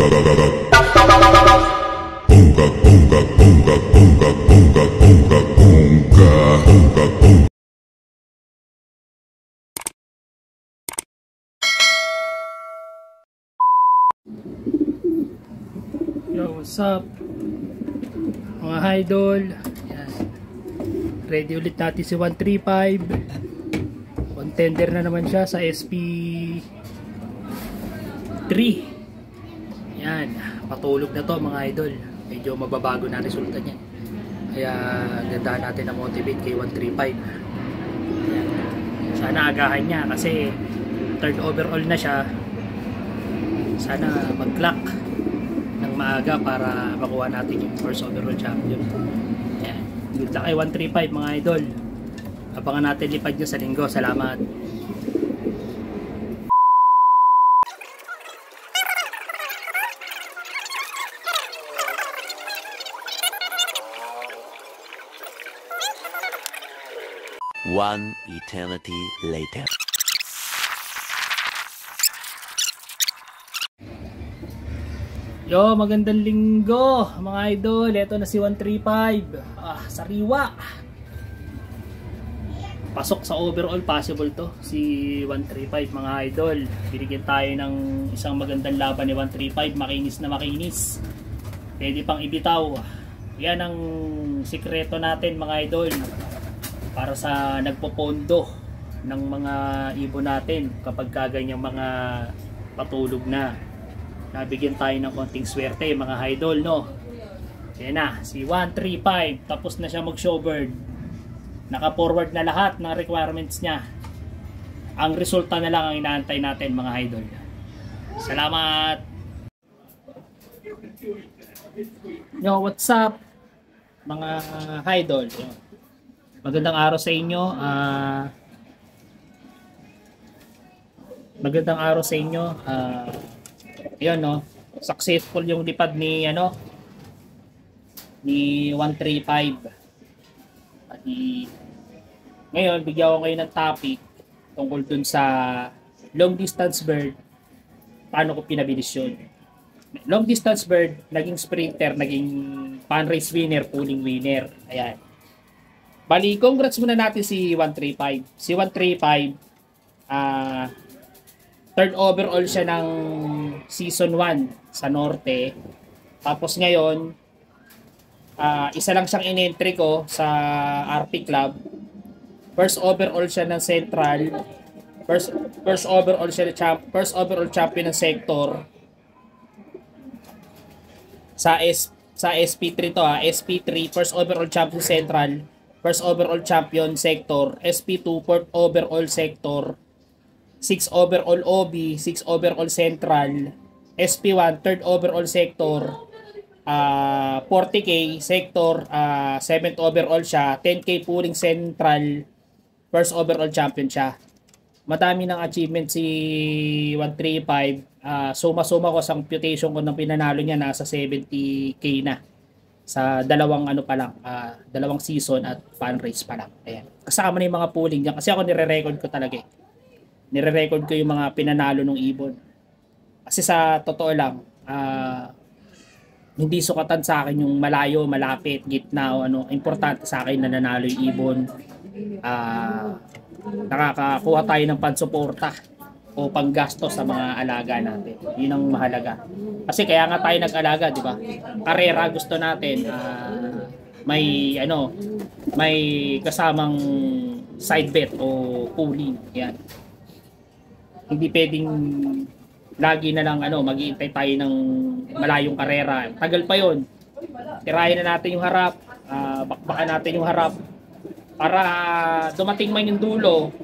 Yo, what's up mga idol? Yan. Ready ulit natin si 135. Contender na naman siya sa SP3. Yan, patulog na to mga idol. Medyo mababago na resulta niya. Kaya ganda natin na motivate kay 135. Yan. Sana agahan niya kasi third overall na siya. Sana mag-clock ng maaga para makuha natin yung first overall champion. Yan. Good luck kay 135 mga idol. Abangan natin lipad nyo sa linggo. Salamat. One eternity later. Yo, magandang linggo mga idol. Ito na si 135. Sariwa. Pasok sa overall, possible to si 135 mga idol. Binigyan tayo ng isang magandang laban ni 135. Makinis na makinis. Pwede pang ibitaw. Yan ang sikreto natin mga idol para sa nagpopondo ng mga ibon natin kapag kaganyang mga patulog na. Nabigyan tayo ng konting swerte mga idol, no? Yan na, si 135 tapos na siya mag showbird. Naka-forward na lahat ng requirements niya. Ang resulta na lang ang inaantay natin mga idol. Salamat. Yo, what's up mga idol? Magandang araw sa inyo. Magandang araw sa inyo. Ayun, no, successful yung lipad ni ni 135. Ngayon bigyan ko kayo ng topic tungkol dun sa long distance bird. Paano ko pinabilis yun? Long distance bird, naging sprinter, naging pan race winner, pulling winner. Ayan. Bali, congrats muna natin si 135. Si 135 third overall siya ng season 1 sa Norte. Tapos ngayon, isa lang siyang in-entry ko sa RP Club. First overall siya ng Central. First overall siya first overall champion ng sector. Sa SP3 to SP3 first overall champion Central, first overall champion sector, SP2 fourth overall sector. 6 overall OB, 6 overall Central, SP1 third overall sector, 40k sector, 7th overall siya, 10k pooling Central, first overall champion siya. Madami ng achievement si 135. Suma-suma ko sa computation ko ng pinanalo niya, nasa 70k na sa dalawang dalawang season at fan race pa lang. Ayan. Kasama na yung mga pooling niya kasi ako nire-record ko talaga. Nire-record ko yung mga pinanalo ng ibon. Kasi sa totoo lang, hindi sukatan sa akin yung malayo, malapit, gitna o ano. Importante sa akin na nanalo yung ibon. Nakakakuha tayo ng pansuporta o panggastos sa mga alaga natin. Yun ang mahalaga. Kasi kaya nga tayo nag-alaga, di ba? Karera gusto natin. May kasamang side bet o pooling. Yan. Hindi pwedeng lagi na lang mag-iintay tayo ng malayong karera. Tagal pa yon. Tirahin na natin yung harap, bakbakan natin yung harap para dumating man yung dulo,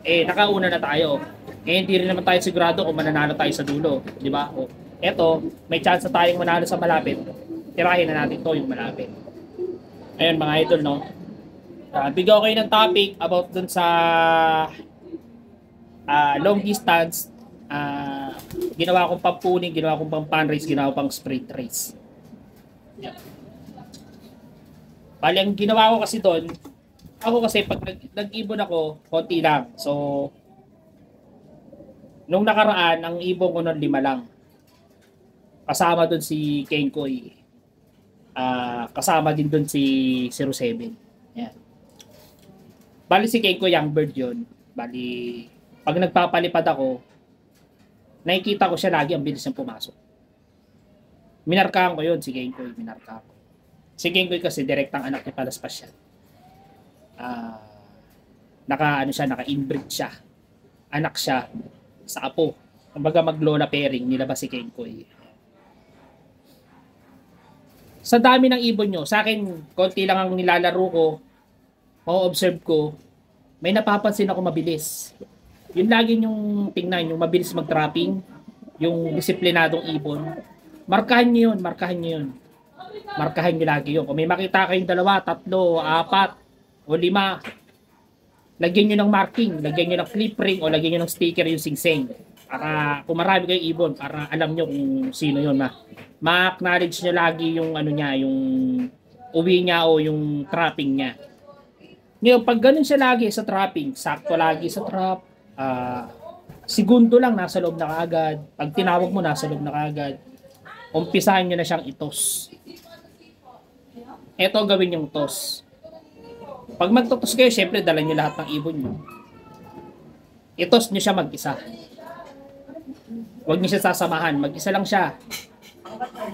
nakauna na tayo. Hindi rin naman tayo sigurado kung mananalo tayo sa dulo, di ba? Eto, may chance na tayong manalo sa malapit. Tirahin na natin to yung malapit. Ayun mga idol, no? Bigyan ko kayo ng topic about dun sa long distance. Ginawa kong pampuning, ginawa kong pang pan race, ginawa kong pang sprint race. Yeah. Bali, ang ginawa ko kasi doon, ako kasi pag nag-ibon ako, konti lang. So, nung nakaraan, ang ibon ko noon 5 lang. Kasama doon si Kenkoy. Kasama din doon si 07. Yan. Bali si Kenkoy young bird yun. Bali, pag nagpapalipad ako, nakikita ko siya lagi, ang bilis niyang pumasok. Minarkahan ko yun, si Kenkoy, minarkahan ko. Si Kenkoy kasi direktang anak ni Palaspas siya. Naka-inbreed siya. Anak siya sa apo. Kumbaga mag-lola pairing, nilabas si Kenkoy. Sa dami ng ibon nyo, sa akin, konti lang ang nilalaro ko, ma-observe ko, may napapansin ako mabilis. Yun lagi yung tingnan, yung mabilis mag-trapping, yung disiplinadong ibon. Markahan nyo yun, markahan nyo yun. Markahan nyo lagi yun. Kung may makita kayong 2, 3, 4, o 5, lagyan nyo ng marking, lagyan nyo ng clip ring, o lagyan nyo ng sticker yung sing-sing. Para kung marami kayong ibon, para alam nyo kung sino yun. Ma-acknowledge nyo lagi yung ano niya, yung uwi niya o yung trapping niya. Ngayon, pag ganun siya lagi sa trapping, sakto lagi sa trap, segundo lang nasa loob na kaagad. Pag tinawag mo, nasa loob na kaagad. Umpisahan nyo na siyang itos. Ito gawin yung tos. Pag magtutos kayo, syempre dala nyo lahat ng ibon nyo. Itos nyo siya mag-isa. Huwag nyo siya sasamahan, mag-isa lang siya.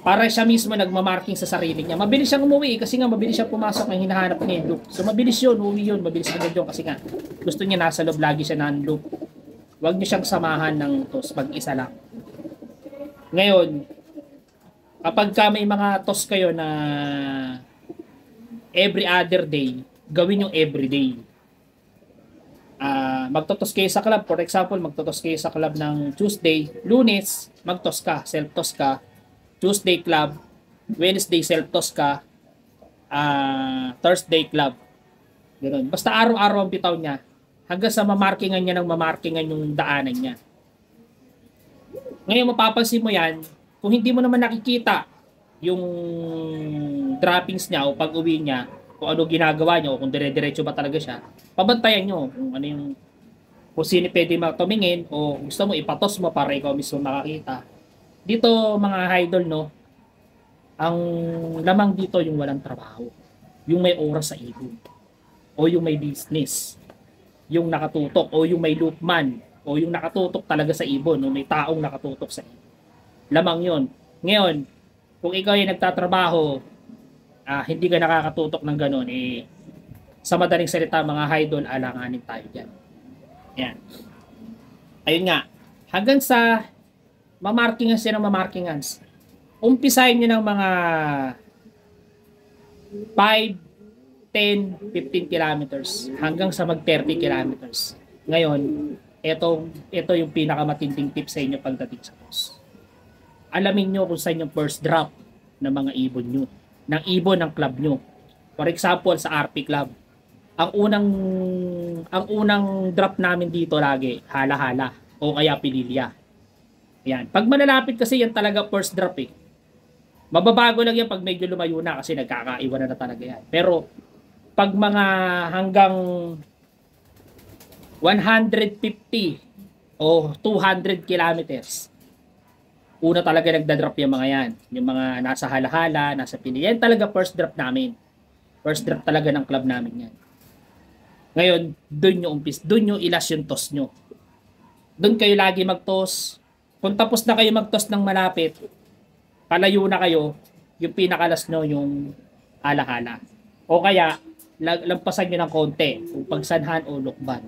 Para siya mismo nagmamarking sa sarili niya. Mabilis siyang umuwi kasi nga mabilis siya pumasok ng hinahanap niya yung loop. So mabilis yun, uwi yun, mabilis agad yun kasi nga gusto niya nasa loob lagi siya ng loop. Huwag niyo siyang samahan ng tos, mag-isa lang. Ngayon, kapag ka may mga tos kayo na every other day, gawin yung everyday. Magtotos kayo sa club, for example, magtotos kayo sa club ng Tuesday, Lunes, magtos ka, self-tos ka. Tuesday club, Wednesday self-toss ka, Thursday club. Ganoon. Basta araw-araw ang bitaw niya hanggang sa mamarkingan niya ng mamarkingan yung daanan niya. Ngayon mapapansin mo yan, kung hindi mo naman nakikita yung droppings niya o pag-uwi niya, kung ano ginagawa niya o kung dire-diretso ba talaga siya, pabantayan nyo kung ano yung kung sino pwede matumingin o gusto mo ipatos mo para ikaw mismo makakita. Dito mga idol, no, ang lamang dito yung walang trabaho, yung may oras sa ibon, o yung may business, yung nakatutok, o yung may loopman, o yung nakatutok talaga sa ibon, o may taong nakatutok sa ibon. Lamang yon. Ngayon, kung ikaw ay nagtatrabaho, hindi ka nakakatutok ng ganun, sa madaling salita mga idol, alanganin tayo dyan. Yan. Ayun nga, hanggang sa mamarkingan siya ng mamarkingan. Umpisahin nyo ng mga 5, 10, 15 kilometers hanggang sa mag 30 kilometers. Ngayon, ito yung pinakamatinding tip sa inyo pagdating sa toss. Alamin nyo kung saan yung first drop ng mga ibon nyo, ng ibon ng club nyo. For example, sa RP Club, ang unang drop namin dito lagi, hala-hala o kaya pililya. Yan. Pag malalapit kasi yan talaga first drop eh. Mababago lang yan pag medyo lumayo na kasi nagkakaiwan na talaga yan. Pero pag mga hanggang 150 o 200 kilometers, una talaga nagda-drop yung mga yan. Yung mga nasa hala-hala, nasa pili. Yan talaga first drop namin. First drop talaga ng club namin yan. Ngayon, doon nyo ilas yung toss nyo. Doon kayo lagi mag-toss. Kung tapos na kayo mag-toss ng malapit, palayo na kayo, yung pinakalas nyo yung hala-hala. O kaya, lampasan nyo ng konti, kung pagsanhan o lukban.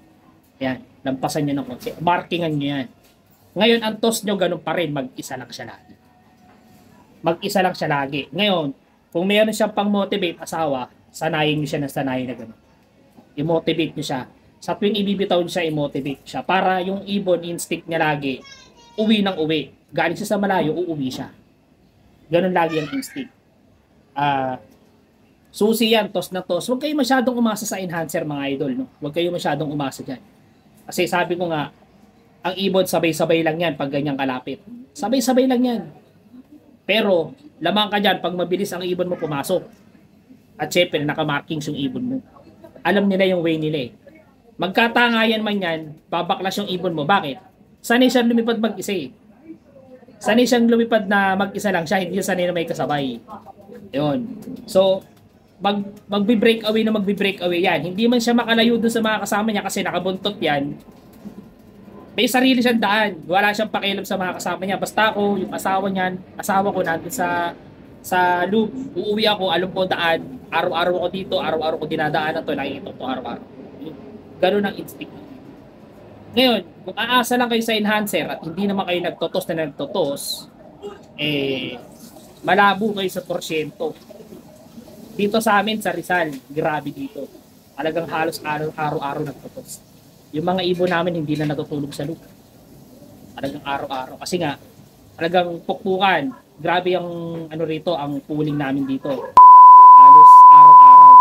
Yan, lampasan nyo ng konti. Markingan nyo yan. Ngayon, ang toss nyo, ganun pa rin, mag-isa lang siya lagi. Mag-isa lang siya lagi. Ngayon, kung mayroon siyang pang-motivate asawa, sanayin nyo siya na sanayin na ganun. I-motivate nyo siya. Sa tuwing ibibitaw nyo siya, i-motivate siya. Para yung ibon, instinct niya lagi, uwi ng uwi. Galing siya sa malayo, uuwi siya. Ganun lagi ang instinct. Susi yan, toss na toss. Huwag kayo masyadong umasa sa enhancer mga idol. No? Huwag kayo masyadong umasa dyan. Kasi sabi ko nga, ang ibon sabay-sabay lang yan pag ganyan kalapit. Sabay-sabay lang yan. Pero, lamang ka dyan pag mabilis ang ibon mo pumasok. At syempre, nakamarkings yung ibon mo. Alam nila yung way nila eh. Magkatangayan man yan, babaklas yung ibon mo. Bakit? Sanay siya lumipad mag-isa eh. sanay siyang lumipad na mag-isa lang siya, hindi siya sanay na may kasabay. Yun. So, magbe-break away yan. Hindi man siya makalayo dun sa mga kasama niya kasi nakabuntot yan. May sarili siyang daan. Wala siyang pakialam sa mga kasama niya. Basta ako, yung asawa ko nandun sa loop. Uuwi ako, alam ko daan. Araw-araw ako dito, araw-araw ko dinadaanan to, nakikita ko araw-araw. Ganun ang instinct. Ngayon, kung aasa lang kayo sa enhancer at hindi naman kayo nagtotos, malabo kayo sa porsyento. Dito sa amin, sa Rizal, grabe dito. Talagang halos araw-araw nagtotos. Yung mga ibon namin hindi na natutulog sa loop. Talagang araw-araw. Kasi nga, talagang pukpukan. Grabe ang rito, ang pooling namin dito. Halos araw-araw.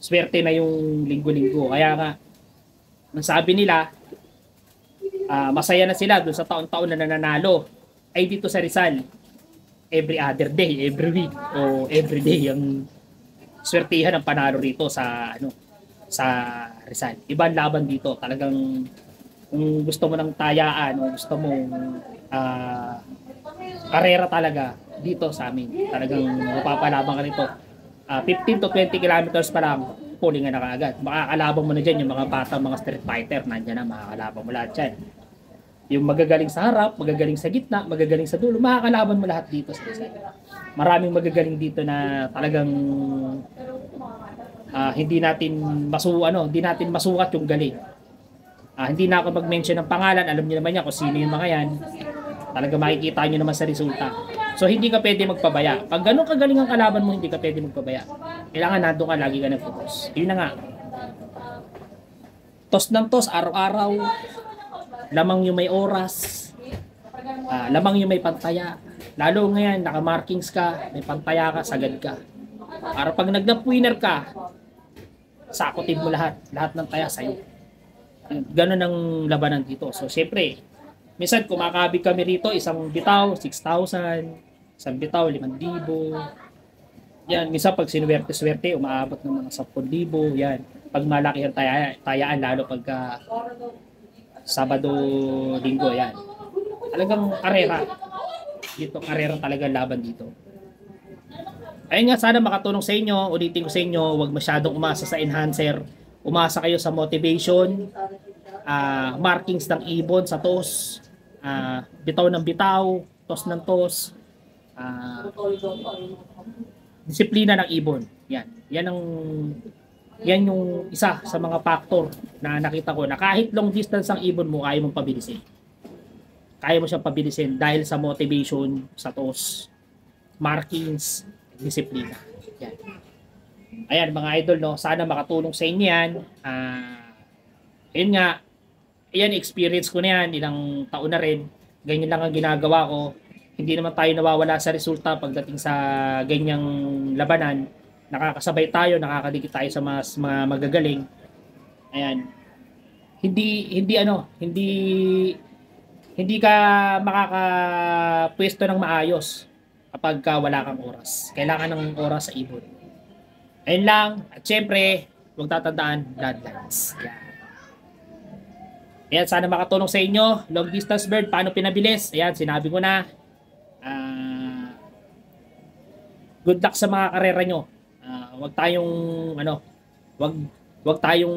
Swerte na yung linggo-linggo. Kaya nga, ang sabi nila, masaya na sila doon sa taon-taon na nananalo. Ay dito sa Rizal, every other day, every week, o every day ang swertihan ng panalo rito sa Rizal. Ibang laban dito. Talagang kung gusto mo ng tayaan o gusto mo karera talaga dito sa amin. Talagang mapapalaban ka nito. 15 to 20 kilometers pa lang, pulling na kaagad. Makakalaban mo na dyan yung mga bata, mga street fighter. Nandiyan na, makakalaban mo lahat dyan. Yung magagaling sa harap, magagaling sa gitna, magagaling sa dulo, makakalaban mo lahat dito sa Rizal. Maraming magagaling dito na talagang hindi natin masukat yung galing. Hindi na ako mag-mention ng pangalan, alam niyo naman yan kung sino yung mga yan. Talaga makikita niyo naman sa resulta. So hindi ka pwede magpabaya. Pag ganun kagaling ang kalaban mo, hindi ka pwede magpabaya. Kailangan nandun ka, lagi ka nag-focus. Yun na nga. Tos ng tos, araw-araw. Lamang yung may oras. Lamang yung may pantaya. Lalo ngayon, naka-markings ka, may pantaya ka, sagad ka. Para pag nag-lap winner ka, sakutin mo lahat ng taya sa'yo. Ganun ang labanan dito. So, syempre, minsan kumakabig kami rito, isang bitaw, 6,000, isang bitaw, 5,000. Yan, minsan pag sinuwerte-swerte, umaabot ng mga 10,000. Yan, pag malaki ang tayaan, lalo pagka Sabado, Linggo, yan. Talagang karera. Dito, karera talaga laban dito. Ayun nga, sana makatulong sa inyo. Ulitin ko sa inyo, huwag masyadong umasa sa enhancer. Umasa kayo sa motivation, markings ng ibon sa toss, bitaw ng bitaw, toss ng toss, disiplina ng ibon. Yan yung isa sa mga factor na nakita ko na kahit long distance ang ibon mo, kaya mong pabilisin. Kaya mo siyang pabilisin dahil sa motivation, sa toss, markings, disiplina. Yan. Ayan mga idol, no? Sana makatulong sa inyo yan. Ayun nga, ayan, experience ko na yan, ilang taon na rin. Ganyan lang ang ginagawa ko. Hindi naman tayo nawawala sa resulta pagdating sa ganyang labanan. Nakakasabay tayo, nakakadikit tayo sa mga magagaling. Ayan. Hindi ka makakapwesto ng maayos kapag wala kang oras. Kailangan ng oras sa ibon. Ayun lang. At syempre, huwag tatandaan, bloodlines. Ayan, sana makatulong sa inyo. Long distance bird, paano pinabilis? Ayan, sinabi ko na. Good luck sa mga karera nyo. Huwag tayong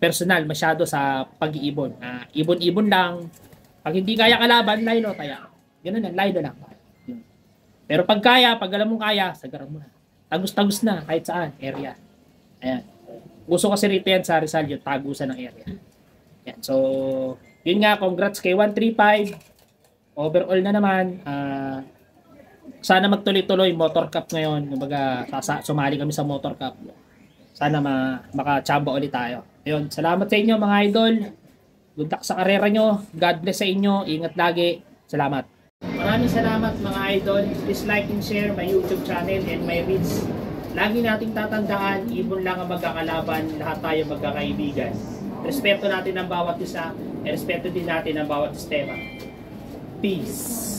personal masyado sa pag-iibon. Ibon-ibon lang. Pag hindi kaya kalaban, laylo tayo. Ganun lang, laylo lang. Pero pag alam mong kaya, sagaran mo na. Tagus-tagus na kahit saan, area. Ayan. Uso kasi rito yan sa Rizal, yung tagusan ng area. Ayan. So, yun nga, congrats kay 135. Overall na naman, sana magtuloy-tuloy Motor Cup ngayon. Kumbaga, sumali kami sa Motor Cup. Sana makachamba ulit tayo. Ayun, salamat sa inyo mga idol. Good luck sa karera nyo. God bless sa inyo. Ingat lagi. Salamat. Maraming salamat mga idol. Please like and share my YouTube channel and my reels. Lagi nating tatandaan, ibon lang ang magkakalaban, lahat tayo magkakaibigan. Respeto natin ang bawat isa, respeto din natin ang bawat sistema. Peace.